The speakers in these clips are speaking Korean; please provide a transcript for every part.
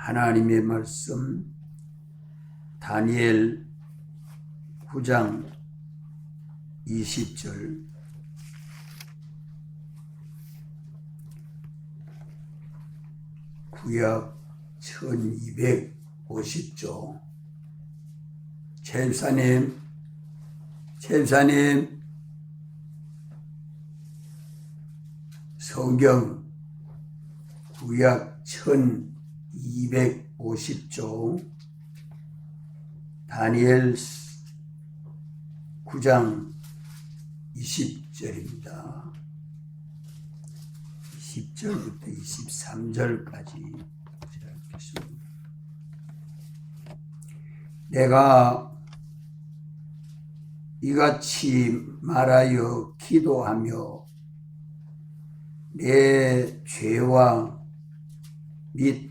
하나님의 말씀 다니엘 9장 20절 구약 1250조 최입사님 성경 구약 1250조 다니엘 9장 20절입니다. 20절부터 23절까지 읽겠습니다. 내가 이같이 말하여 기도하며 내 죄와 및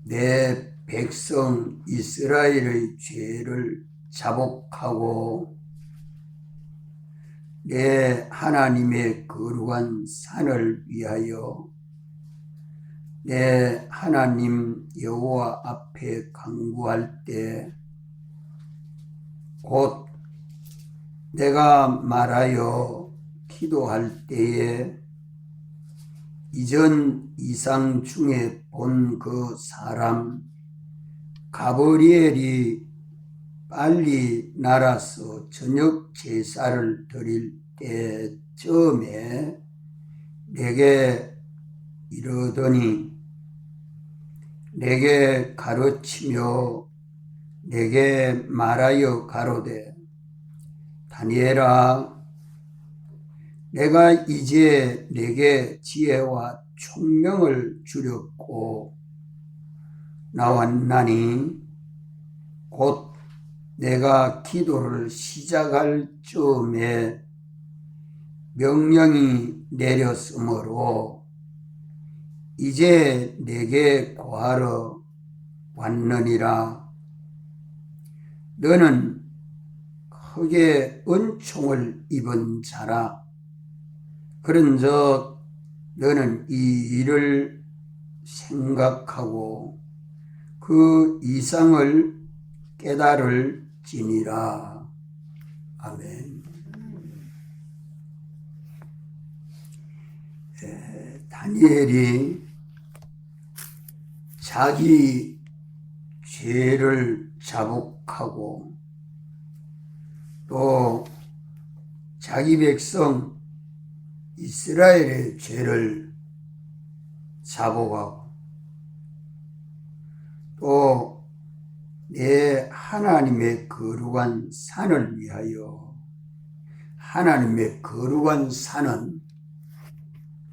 내 백성 이스라엘의 죄를 자복하고 내 하나님의 거룩한 산을 위하여 내 하나님 여호와 앞에 간구할 때 곧 내가 말하여 기도할 때에 이전 이상 중에 본 그 사람 가브리엘이 빨리 날아서 저녁 제사를 드릴 때쯤에 내게 이르더니 내게 가르치며 내게 말하여 가로되 다니엘아 내가 이제 내게 지혜와 총명을 주렸고 나왔나니 곧 내가 기도를 시작할 즈음에 명령이 내렸으므로 이제 내게 고하러 왔느니라. 너는 크게 은총을 입은 자라. 그런즉 너는 이 일을 생각하고 그 이상을 깨달을지니라. 아멘. 다니엘이 자기 죄를 자복하고 또 자기 백성 이스라엘의 죄를 자복하고 또 내 하나님의 거룩한 산을 위하여 하나님의 거룩한 산은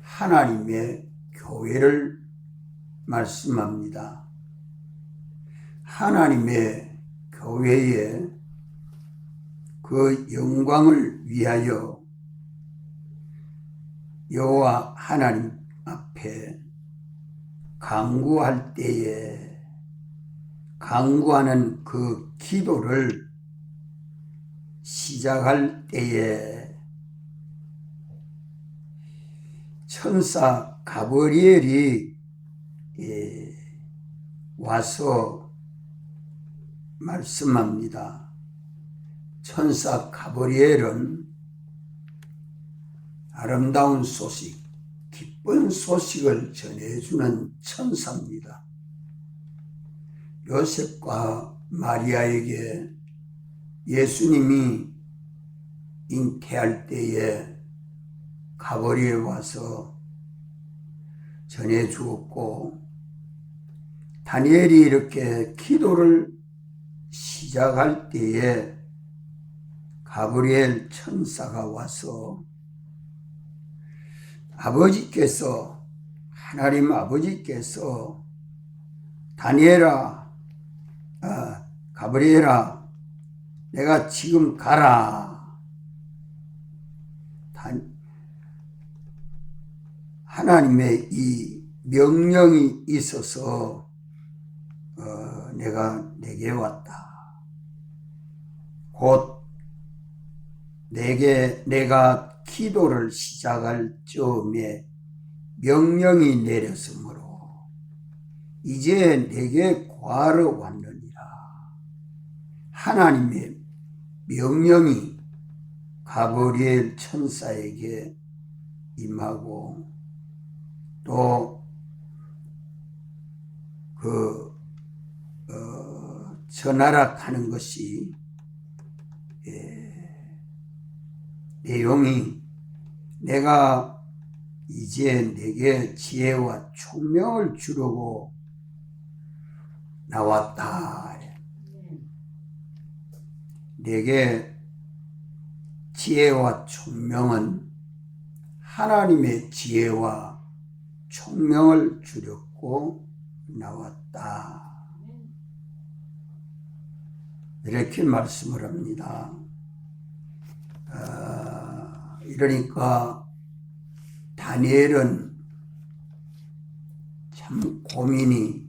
하나님의 교회를 말씀합니다. 하나님의 교회에 그 영광을 위하여 여호와 하나님 앞에 간구할 때에 간구하는 그 기도를 시작할 때에 천사 가브리엘이 와서 말씀합니다. 천사 가브리엘은 아름다운 소식, 기쁜 소식을 전해주는 천사입니다. 요셉과 마리아에게 예수님이 잉태할 때에 가브리엘 와서 전해주었고 다니엘이 이렇게 기도를 시작할 때에 가브리엘 천사가 와서 하나님 아버지께서 다니엘아, 가브리엘아, 내가 지금 가라. 하나님의 이 명령이 있어서 내가 내게 왔다. 곧 내가 기도를 시작할 즈음에 명령이 내렸으므로 이제 내게 구하러 왔느니라. 하나님의 명령이 가브리엘 천사에게 임하고 또 전하라 하는 것이 내용이 내가 이제 내게 지혜와 총명을 주려고 나왔다. 내게 지혜와 총명은 하나님의 지혜와 총명을 주려고 나왔다. 이렇게 말씀을 합니다. 이러니까 다니엘은 참 고민이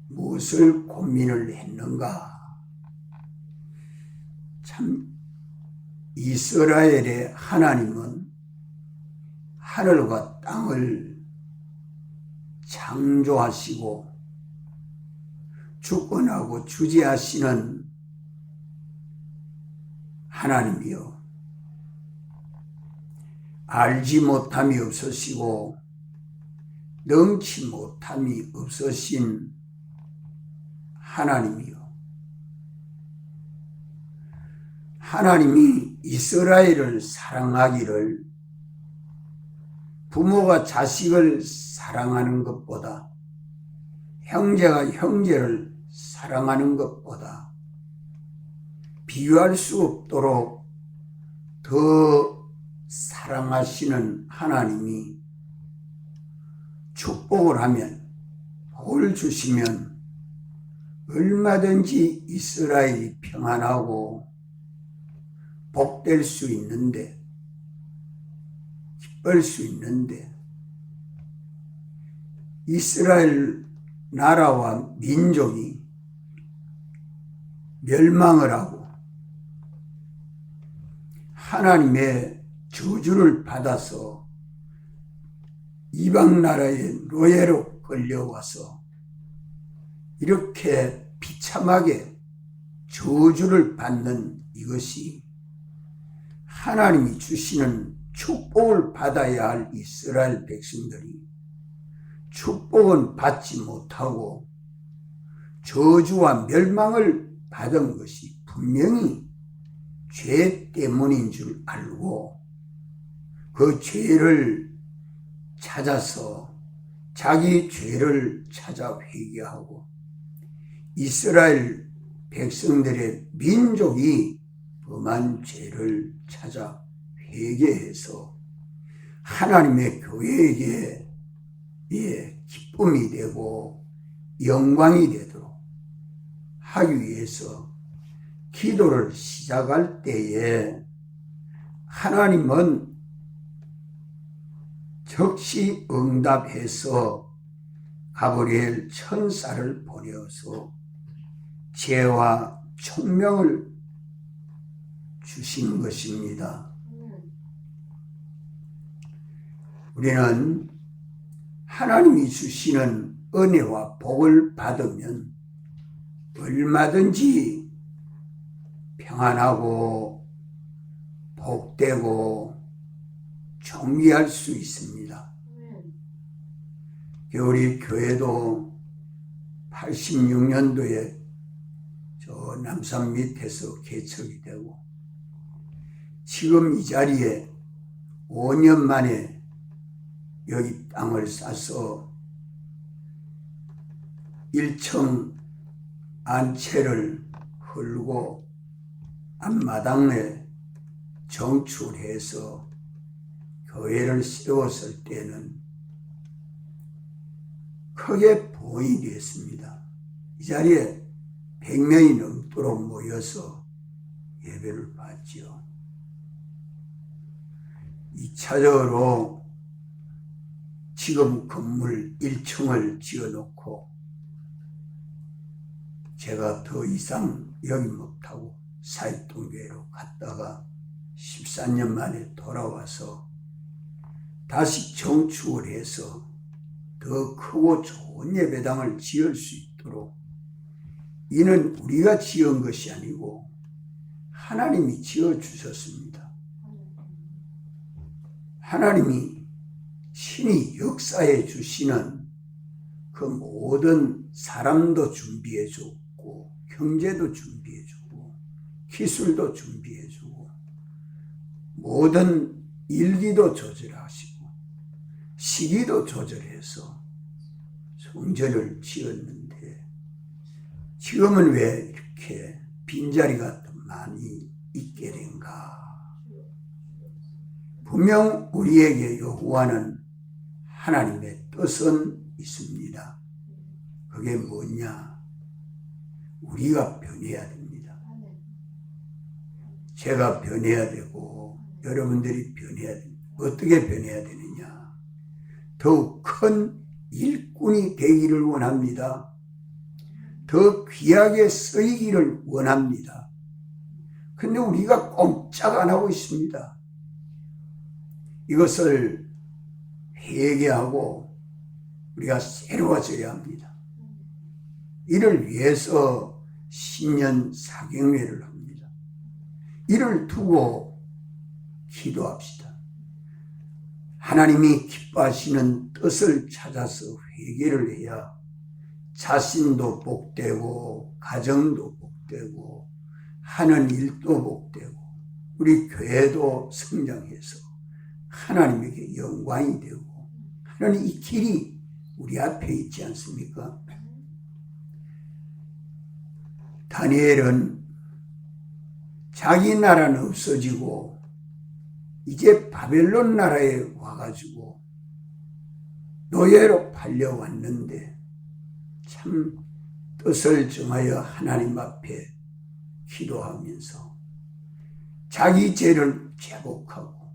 무엇을 고민을 했는가? 참 이스라엘의 하나님은 하늘과 땅을 창조하시고 주권하고 주재하시는 하나님이요, 알지 못함이 없으시고 능치 못함이 없으신 하나님이요, 하나님이 이스라엘을 사랑하기를 부모가 자식을 사랑하는 것보다, 형제가 형제를 사랑하는 것보다 비교할 수 없도록 더 사랑하시는 하나님이 축복을 하면, 복을 주시면 얼마든지 이스라엘이 평안하고 복될 수 있는데, 기쁠 수 있는데, 이스라엘 나라와 민족이 멸망을 하고 하나님의 저주를 받아서 이방 나라의 노예로 끌려와서 이렇게 비참하게 저주를 받는 이것이 하나님이 주시는 축복을 받아야 할 이스라엘 백성들이 축복은 받지 못하고 저주와 멸망을 받은 것이 분명히 죄 때문인 줄 알고 그 죄를 찾아서 자기 죄를 찾아 회개하고 이스라엘 백성들의 민족이 범한 죄를 찾아 회개해서 하나님의 교회에게 기쁨이 되고 영광이 되도록 하기 위해서 기도를 시작할 때에 하나님은 즉시 응답해서 가브리엘 천사를 보내어서 지혜와 총명을 주신 것입니다. 우리는 하나님이 주시는 은혜와 복을 받으면 얼마든지 평안하고 복되고 존귀할 수 있습니다. 우리 교회도 86년도에 저 남산 밑에서 개척이 되고 지금 이 자리에 5년 만에 여기 땅을 싸서 1층 안채를 헐고 앞마당에 정출해서 교회를 세웠을 때는 크게 보인이 됐습니다. 이 자리에 100명이 넘도록 모여서 예배를 받지요. 2차적으로 지금 건물 1층을 지어놓고 제가 더 이상 여기 못하고 사익동교회로 갔다가 14년 만에 돌아와서 다시 정축을 해서 더 크고 좋은 예배당을 지을 수 있도록, 이는 우리가 지은 것이 아니고 하나님이 지어주셨습니다. 하나님이 신이 역사해 주시는 그 모든 사람도 준비해 줬고, 경제도 준비해 주고, 기술도 준비해 주고, 모든 일기도 조절하시고 시기도 조절해서 성전을 지었는데, 지금은 왜 이렇게 빈자리가 더 많이 있게 된가? 분명 우리에게 요구하는 하나님의 뜻은 있습니다. 그게 뭐냐? 우리가 변해야 됩니다. 제가 변해야 되고 여러분들이 변해야 됩니다. 어떻게 변해야 되느냐? 더욱 큰 일꾼이 되기를 원합니다. 더 귀하게 쓰이기를 원합니다. 근데 우리가 꼼짝 안 하고 있습니다. 이것을 회개하고 우리가 새로워져야 합니다. 이를 위해서 신년 사경회를 합니다. 이를 두고 기도합시다. 하나님이 기뻐하시는 뜻을 찾아서 회개를 해야 자신도 복되고 가정도 복되고 하는 일도 복되고 우리 교회도 성장해서 하나님에게 영광이 되고 하는 이 길이 우리 앞에 있지 않습니까? 다니엘은 자기 나라는 없어지고 이제 바벨론 나라에 와가지고 노예로 팔려왔는데 참 뜻을 정하여 하나님 앞에 기도하면서 자기 죄를 자복하고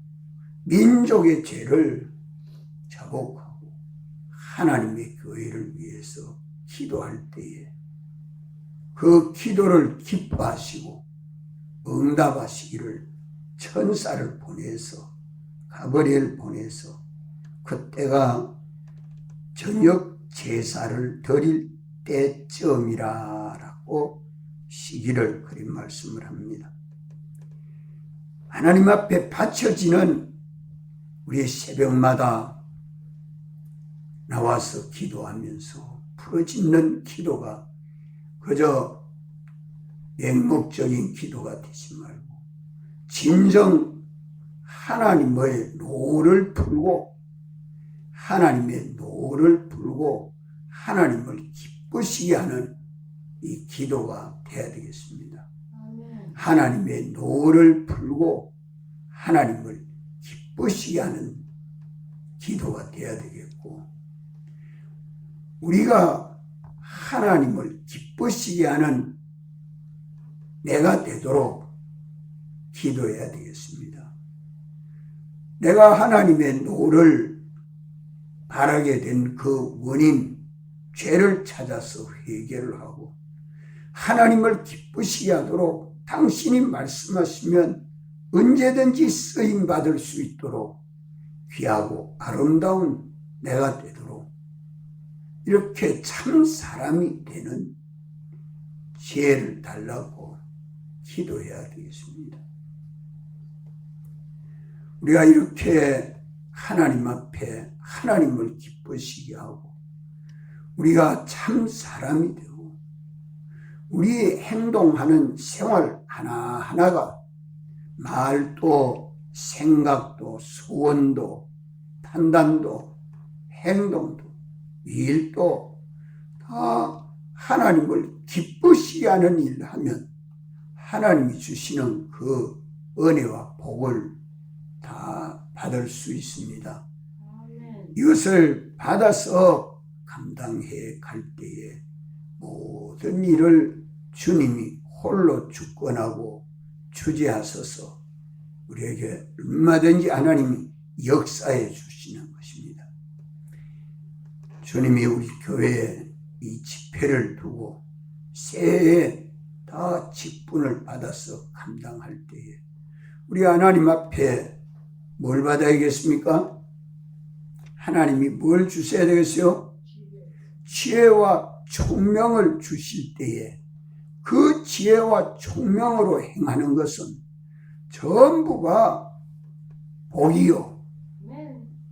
민족의 죄를 자복하고 하나님의 교회를 위해서 기도할 때에 그 기도를 기뻐하시고 응답하시기를 천사를 보내서 가브리엘 보내서 그때가 저녁 제사를 드릴 때쯤이라고 시기를 그린 말씀을 합니다. 하나님 앞에 바쳐지는 우리 새벽마다 나와서 기도하면서 부르짖는 기도가 그저 맹목적인 기도가 되지 말고 진정 하나님의 노를 풀고 하나님의 노를 풀고 하나님을 기쁘시게 하는 이 기도가 되어야 되겠습니다. 하나님의 노를 풀고 하나님을 기쁘시게 하는 기도가 되어야 되겠고, 우리가 하나님을 기쁘시게 하는 내가 되도록 기도해야 되겠습니다. 내가 하나님의 노를 바라게 된 그 원인, 죄를 찾아서 회개를 하고 하나님을 기쁘시게 하도록 당신이 말씀하시면 언제든지 쓰임받을 수 있도록 귀하고 아름다운 내가 되도록 이렇게 참 사람이 되는 지혜를 달라고 기도해야 되겠습니다. 우리가 이렇게 하나님 앞에 하나님을 기쁘시게 하고 우리가 참 사람이 되고 우리 행동하는 생활 하나하나가 말도 생각도 소원도 판단도 행동도 일도 다 하나님을 기쁘시게 하는 일을 하면 하나님이 주시는 그 은혜와 복을 다 받을 수 있습니다. 이것을 받아서 감당해 갈 때에 모든 일을 주님이 홀로 주권하고 주재하셔서 우리에게 얼마든지 하나님이 역사해 주시는 것입니다. 주님이 우리 교회에 이 집회를 두고 새해에 다 직분을 받아서 감당할 때에 우리 하나님 앞에 뭘 받아야겠습니까? 하나님이 뭘 주셔야 되겠어요? 지혜와 총명을 주실 때에 그 지혜와 총명으로 행하는 것은 전부가 복이요,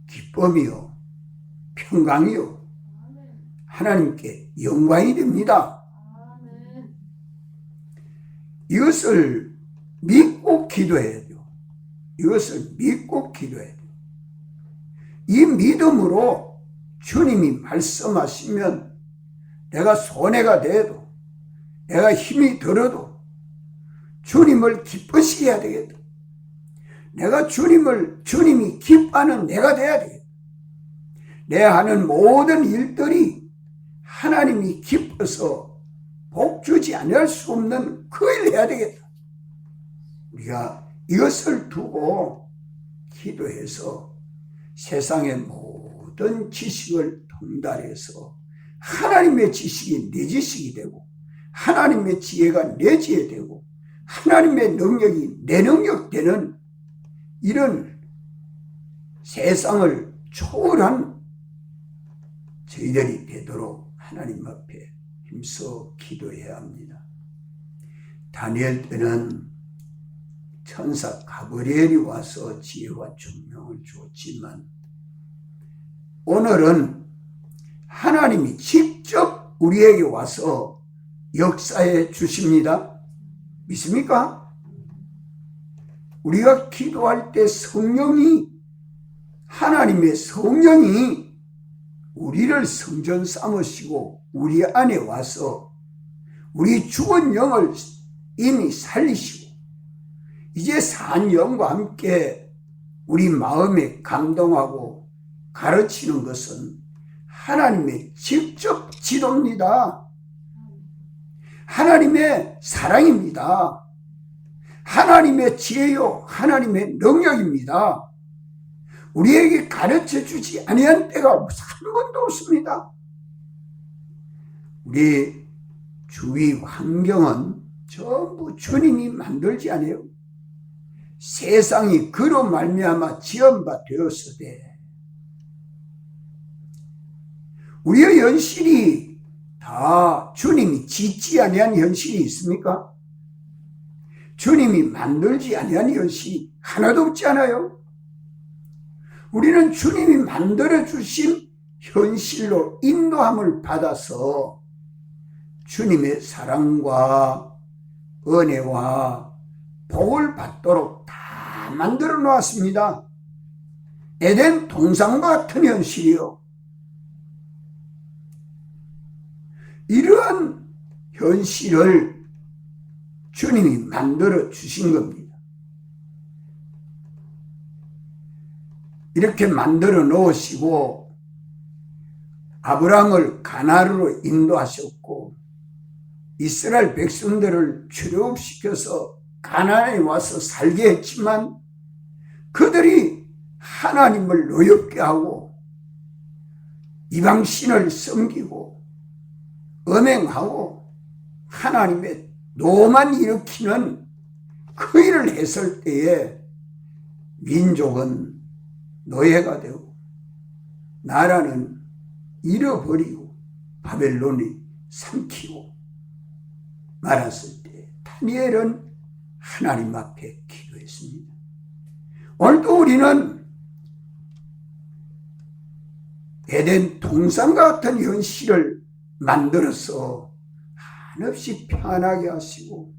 기쁨이요, 평강이요, 하나님께 영광이 됩니다. 이것을 믿고 기도해야 돼요. 이것을 믿고 기도해야 돼요. 이 믿음으로 주님이 말씀하시면 내가 손해가 돼도 내가 힘이 들어도 주님을 기쁘시게 해야 되겠다. 내가 주님이 기뻐하는 내가 돼야 되겠다. 내 하는 모든 일들이 하나님이 기뻐서 복 주지 않을 수 없는 그 일을 해야 되겠다. 우리가 이것을 두고 기도해서 세상의 모든 지식을 통달해서 하나님의 지식이 내 지식이 되고 하나님의 지혜가 내 지혜 되고 하나님의 능력이 내 능력 되는 이런 세상을 초월한 저희들이 되도록 하나님 앞에 힘써 기도해야 합니다. 다니엘 때는 천사 가브리엘이 와서 지혜와 총명을 주었지만 오늘은 하나님이 직접 우리에게 와서 역사해 주십니다. 믿습니까? 우리가 기도할 때 하나님의 성령이 우리를 성전 삼으시고 우리 안에 와서 우리 죽은 영을 이미 살리시고 이제 산 영과 함께 우리 마음에 감동하고 가르치는 것은 하나님의 직접 지도입니다. 하나님의 사랑입니다. 하나님의 지혜요, 하나님의 능력입니다. 우리에게 가르쳐 주지 아니한 때가 한 번도 없습니다. 우리 주위 환경은 전부 주님이 만들지 않아요. 세상이 그로 말미암아 지은 바 되었으되 우리의 현실이 다 주님이 짓지 아니한 현실이 있습니까? 주님이 만들지 아니한 현실이 하나도 없지 않아요? 우리는 주님이 만들어주신 현실로 인도함을 받아서 주님의 사랑과 은혜와 복을 받도록 다 만들어 놓았습니다. 에덴 동산과 같은 현실이요. 이러한 현실을 주님이 만들어 주신 겁니다. 이렇게 만들어 놓으시고 아브라함을 가나안으로 인도하셨고 이스라엘 백성들을 출애굽시켜서 가나안에 와서 살게 했지만 그들이 하나님을 노엽게 하고 이방신을 섬기고 음행하고 하나님의 노만 일으키는 그 일을 했을 때에 민족은 노예가 되고 나라는 잃어버리고 바벨론이 삼키고 말았을 때 다니엘은 하나님 앞에 기도했습니다. 오늘도 우리는 에덴 동산과 같은 현실을 만들어서 한없이 편하게 하시고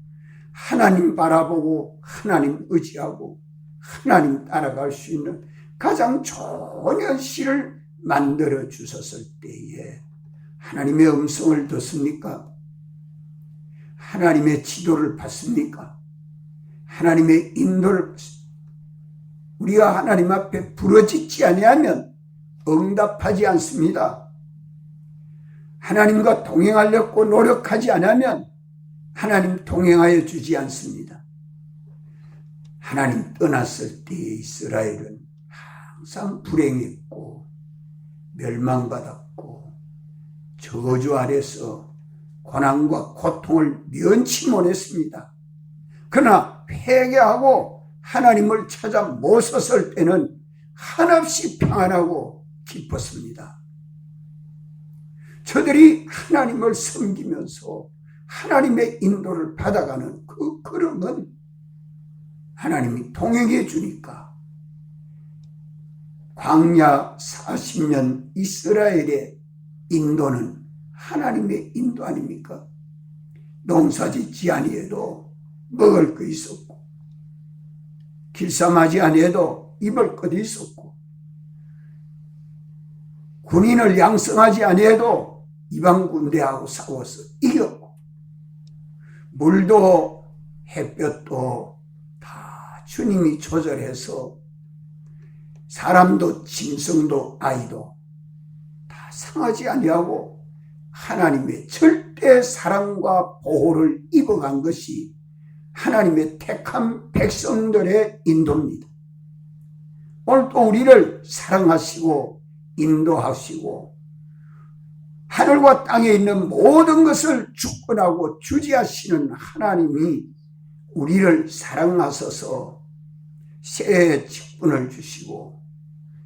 하나님 바라보고 하나님 의지하고 하나님 따라갈 수 있는 가장 좋은 현실을 만들어 주셨을 때에 하나님의 음성을 듣습니까? 하나님의 지도를 받습니까? 하나님의 인도를 받습니까? 우리가 하나님 앞에 부르짖지 아니하면 응답하지 않습니다. 하나님과 동행하려고 노력하지 않으면 하나님 동행하여 주지 않습니다. 하나님 떠났을 때에 이스라엘은 항상 불행했고 멸망받았고 저주 아래서 고난과 고통을 면치 못했습니다. 그러나 회개하고 하나님을 찾아 모셨을 때는 한없이 평안하고 기뻤습니다. 저들이 하나님을 섬기면서 하나님의 인도를 받아가는 그 걸음은 하나님이 동행해 주니까 광야 40년 이스라엘의 인도는 하나님의 인도 아닙니까? 농사짓지 아니해도 먹을 거 있었고 길쌈하지 아니해도 입을 것이 있었고 군인을 양성하지 아니해도 이방 군대하고 싸워서 이겼고 물도 햇볕도 다 주님이 조절해서 사람도 짐승도 아이도 다 상하지 아니하고 하나님의 절대 사랑과 보호를 입어간 것이 하나님의 택한 백성들의 인도입니다. 오늘도 우리를 사랑하시고 인도하시고 하늘과 땅에 있는 모든 것을 주권하고 주지하시는 하나님이 우리를 사랑하셔서 새해 직분을 주시고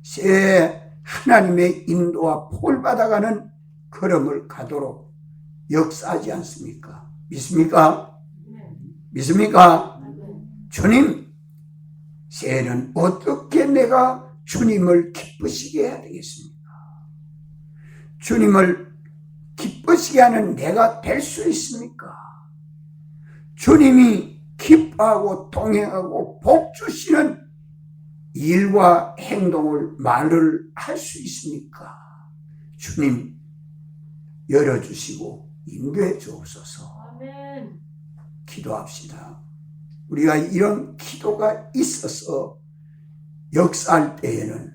새해 하나님의 인도와 복을 받아가는 걸음을 가도록 역사하지 않습니까? 믿습니까? 믿습니까? 주님, 새해는 어떻게 내가 주님을 기쁘시게 해야 되겠습니까? 주님을 기쁘시게 하는 내가 될 수 있습니까? 주님이 기뻐하고 동행하고 복 주시는 일과 행동을 말을 할 수 있습니까? 주님 열어주시고 인도해 주옵소서. 아멘. 기도합시다. 우리가 이런 기도가 있어서 역사할 때에는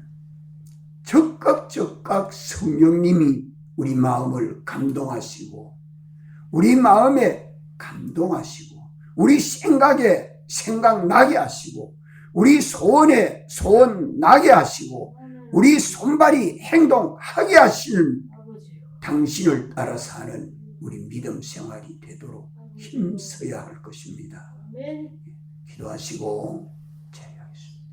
적각 성령님이 우리 마음을 감동하시고 우리 마음에 감동하시고 우리 생각에 생각나게 하시고 우리 소원에 소원나게 하시고 우리 손발이 행동하게 하시는 당신을 따라 사는 우리 믿음 생활이 되도록 힘써야 할 것입니다. 기도하시고 자리하겠습니다.